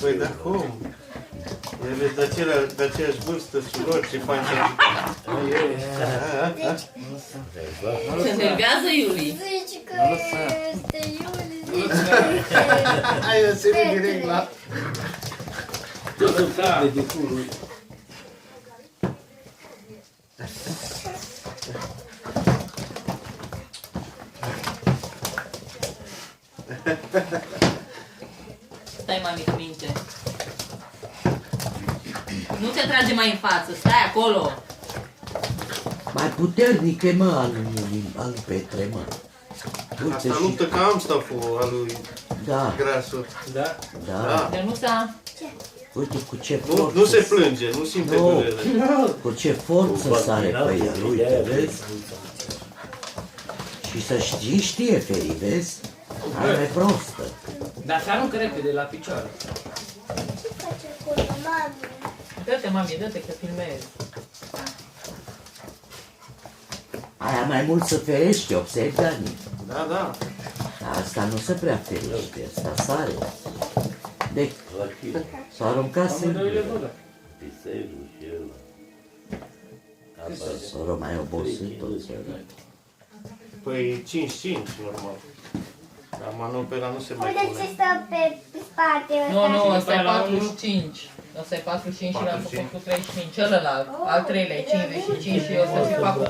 Păi da, cum? El e de aceeași vârstă, surori, ce fain să Se nervează Iuli. Zici că este Iuli, zici că este... Hai, eu se vede direct la... Eu sunt frate de curul. Stai, mami, cu minte. Nu te trage mai în față, stai acolo. Mai puternic mă, al Petre, mă. Uite Asta și... luptă ca Amstafful al lui Da, Grasul. Da? da. De nu s-a... Uite cu ce forță... Nu se plânge, nu simte Nu. durere. Cu ce forță sare pe el, uite, vezi? Și să știe Feri, vezi? Are prostă. Dar să aruncă repede la picioare. Ce face acolo, mami? Dă-te, mami, dă-te că filmezi. Aia mai mult să ferești, observi, Dani? Da, da. Asta nu se prea ferește, asta sare. Deci, s-a aruncat Amândouăle singur. văd. S-a mai obosit tot țărat. Păi 5-5, normal. Dar manopera nu se mai Uite ce pune. stă pe spate. Nu, ăsta. ăsta e la 45. Ăsta e 45 și l-am făcut cu 35. Celălalt, al treilea e 55 și ăsta se fac cu